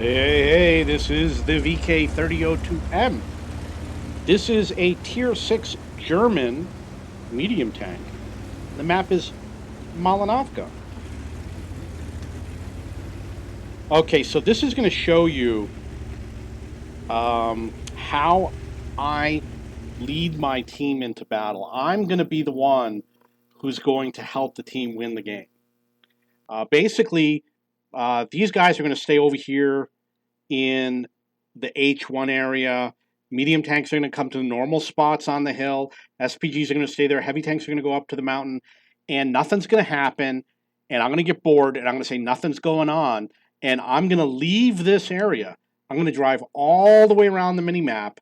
Hey, this is the VK3002M. This is a Tier 6 German medium tank. The map is Malinovka. Okay, so this is going to show you how I lead my team into battle. I'm going to be the one who's going to help the team win the game. Basically, these guys are going to stay over here in the H1 area. Medium tanks are going to come to the normal spots on the hill. SPGs are going to stay there. Heavy tanks are going to go up to the mountain. And nothing's going to happen. And I'm going to get bored. And I'm going to say nothing's going on. And I'm going to leave this area. I'm going to drive all the way around the mini-map,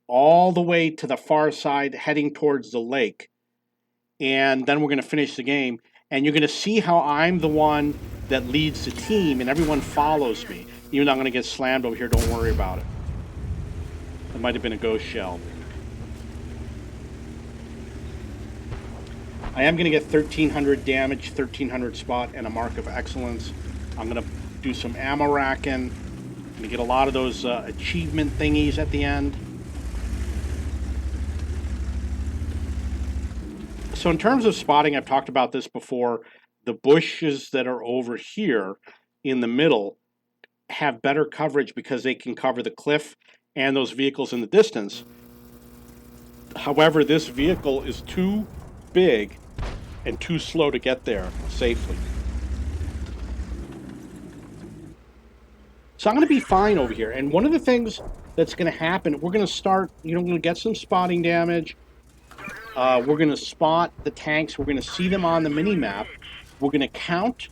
all the way to the far side, heading towards the lake. And then we're going to finish the game. And you're going to see how I'm the one that leads the team and everyone follows me. Even though I'm going to get slammed over here, don't worry about it. It might have been a ghost shell. I am going to get 1,300 damage, 1,300 spot, and a mark of excellence. I'm going to do some ammo racking. I'm going to get a lot of those achievement thingies at the end. So in terms of spotting, I've talked about this before. The bushes that are over here in the middle have better coverage because they can cover the cliff and those vehicles in the distance. However, this vehicle is too big and too slow to get there safely. So I'm going to be fine over here. And one of the things that's going to happen, we're going to start, we're going to get some spotting damage. We're going to spot the tanks. We're going to see them on the mini-map. We're going to count,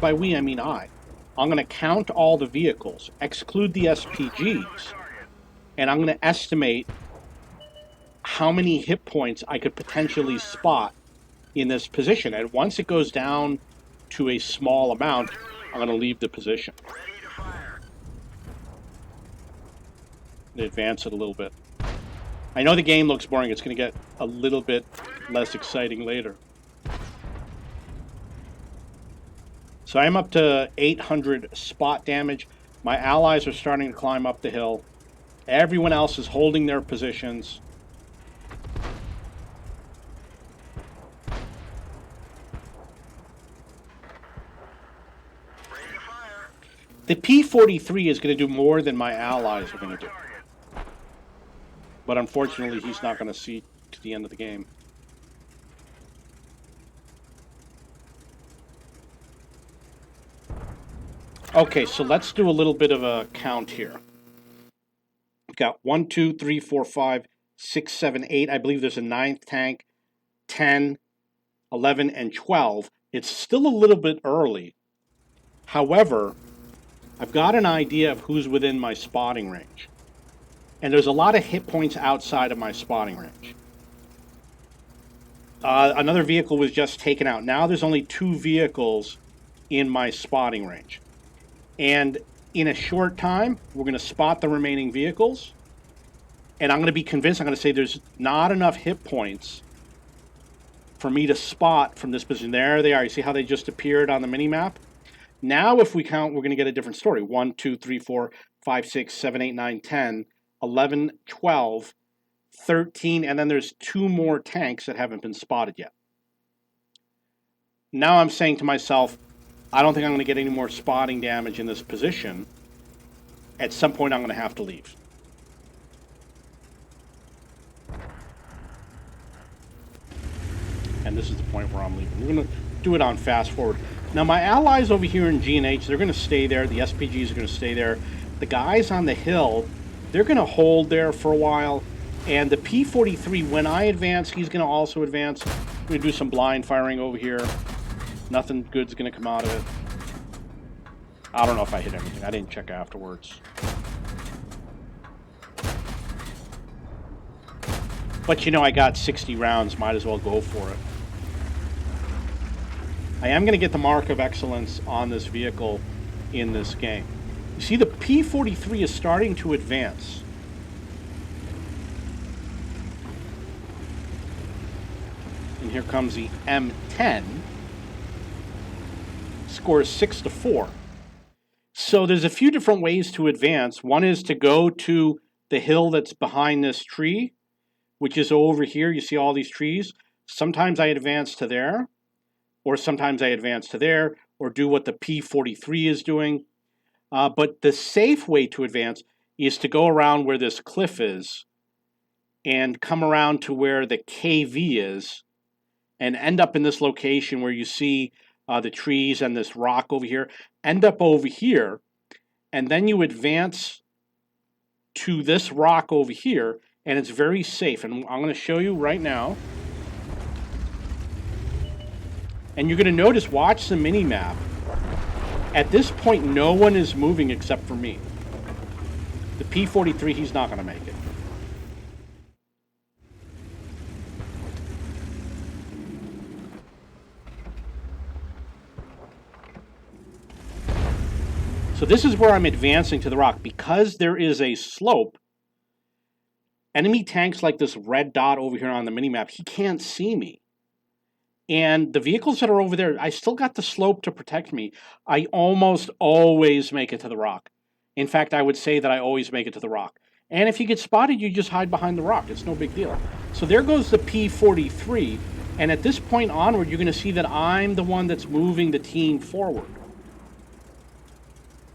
by we I mean I. I'm going to count all the vehicles, exclude the SPGs, and I'm going to estimate how many hit points I could potentially spot in this position. And once it goes down to a small amount, I'm going to leave the position. Advance it a little bit. I know the game looks boring. It's going to get a little bit less exciting later. So I'm up to 800 spot damage. My allies are starting to climb up the hill. Everyone else is holding their positions. The P-43 is going to do more than my allies are going to do. But unfortunately, he's not going to see to the end of the game. Okay, so let's do a little bit of a count here. We've got 1, 2, 3, 4, 5, 6, 7, 8. I believe there's a 9th tank, 10, 11, and 12. It's still a little bit early. However, I've got an idea of who's within my spotting range. And there's a lot of hit points outside of my spotting range. Another vehicle was just taken out. Now there's only 2 vehicles in my spotting range. And in a short time, we're going to spot the remaining vehicles. And I'm going to be convinced, I'm going to say there's not enough hit points for me to spot from this position. There they are. You see how they just appeared on the mini-map? Now if we count, we're going to get a different story. 1, 2, 3, 4, 5, 6, 7, 8, 9, 10, 11, 12, 13, and then there's 2 more tanks that haven't been spotted yet. Now I'm saying to myself, I don't think I'm going to get any more spotting damage in this position. At some point, I'm going to have to leave. And this is the point where I'm leaving. We're going to do it on fast forward. Now, my allies over here in G&H, they're going to stay there. The SPGs are going to stay there. The guys on the hill, they're going to hold there for a while. And the P-43, when I advance, he's going to also advance. We're going to do some blind firing over here. Nothing good's going to come out of it. I don't know if I hit anything. I didn't check afterwards. But you know, I got 60 rounds. Might as well go for it. I am going to get the mark of excellence on this vehicle in this game. You see, the P-43 is starting to advance. And here comes the M10. Scores 6-4. So there's a few different ways to advance. One is to go to the hill that's behind this tree, which is over here. You see all these trees. Sometimes I advance to there, or sometimes I advance to there, or do what the P-43 is doing. But the safe way to advance is to go around where this cliff is and come around to where the KV is and end up in this location where you see the trees and this rock over here. End up over here, and then you advance to this rock over here, and it's very safe. And I'm going to show you right now. And you're going to notice, watch the mini-map. At this point, no one is moving except for me. The P-43, he's not going to make it. So this is where I'm advancing to the rock. Because there is a slope, enemy tanks like this red dot over here on the mini-map, he can't see me. And the vehicles that are over there, I still got the slope to protect me. I almost always make it to the rock. In fact, I would say that I always make it to the rock. And if you get spotted, you just hide behind the rock. It's no big deal. So there goes the P-43. And at this point onward, you're going to see that I'm the one that's moving the team forward.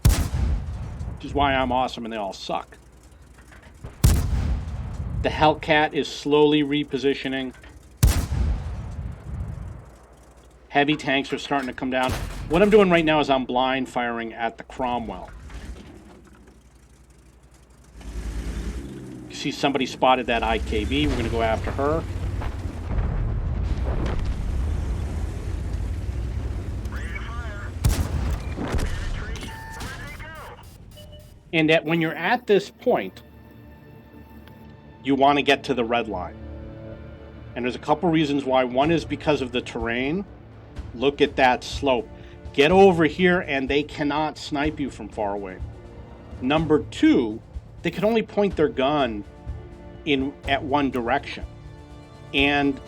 Which is why I'm awesome and they all suck. The Hellcat is slowly repositioning. Heavy tanks are starting to come down. What I'm doing right now is I'm blind firing at the Cromwell. You see somebody spotted that IKV. We're going to go after her. And when you're at this point, you want to get to the red line. And there's a couple reasons why. One is because of the terrain. Look at that slope. Get over here and they cannot snipe you from far away. Number two, they can only point their gun at one direction. And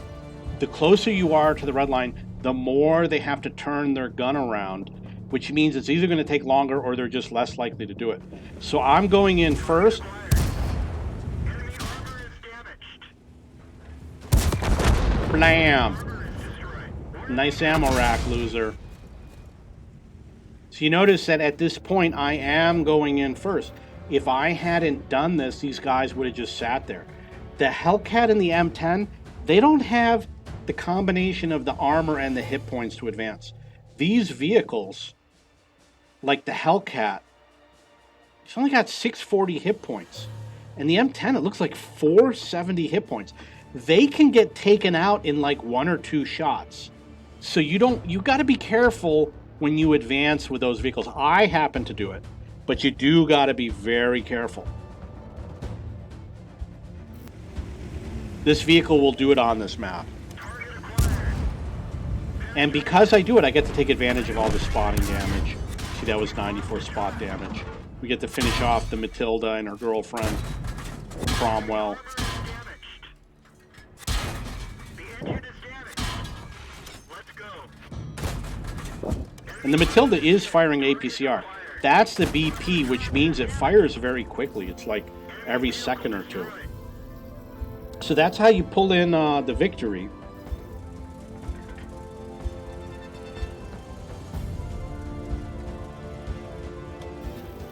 the closer you are to the red line, the more they have to turn their gun around, which means it's either going to take longer or they're just less likely to do it. So I'm going in first. Blam! Nice ammo rack, loser. So you notice that at this point, I am going in first. If I hadn't done this, these guys would have just sat there. The Hellcat and the M10, they don't have the combination of the armor and the hit points to advance. These vehicles, like the Hellcat, it's only got 640 hit points. And the M10, it looks like 470 hit points. They can get taken out in like 1 or 2 shots. So you got to be careful when you advance with those vehicles. I happen to do it, but you do got to be very careful. This vehicle will do it on this map. And because I do it, I get to take advantage of all the spotting damage. See, that was 94 spot damage. We get to finish off the Matilda and her girlfriend, Cromwell. And the Matilda is firing APCR. That's the BP, which means it fires very quickly. It's like every second or two. So that's how you pull in the victory.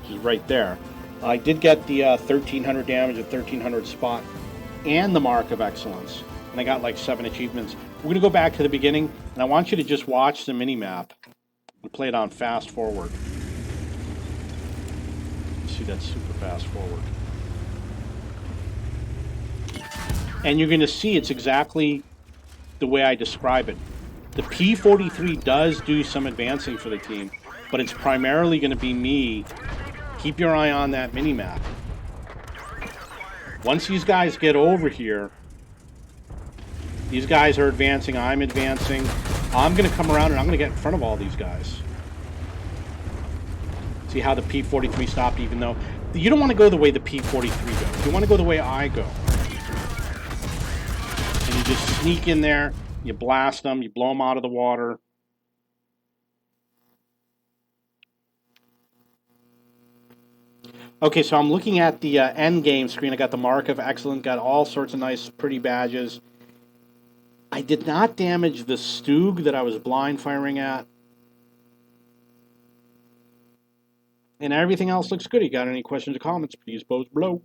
Which is right there. I did get the 1300 damage at 1300 spot and the Mark of Excellence. And I got like 7 achievements. We're going to go back to the beginning, and I want you to just watch the mini-map. We play it on fast forward. See, that's super fast forward. And you're going to see it's exactly the way I describe it. The P-43 does do some advancing for the team, but it's primarily going to be me. Keep your eye on that mini-map. Once these guys get over here, these guys are advancing, I'm advancing. I'm going to come around and I'm going to get in front of all these guys. See how the P-43 stopped, even though... You don't want to go the way the P-43 goes. You want to go the way I go. And you just sneak in there, you blast them, you blow them out of the water. Okay, so I'm looking at the end game screen. I got the mark of excellent, got all sorts of nice, pretty badges. I did not damage the Stug that I was blind firing at. And everything else looks good. You got any questions or comments, please post below.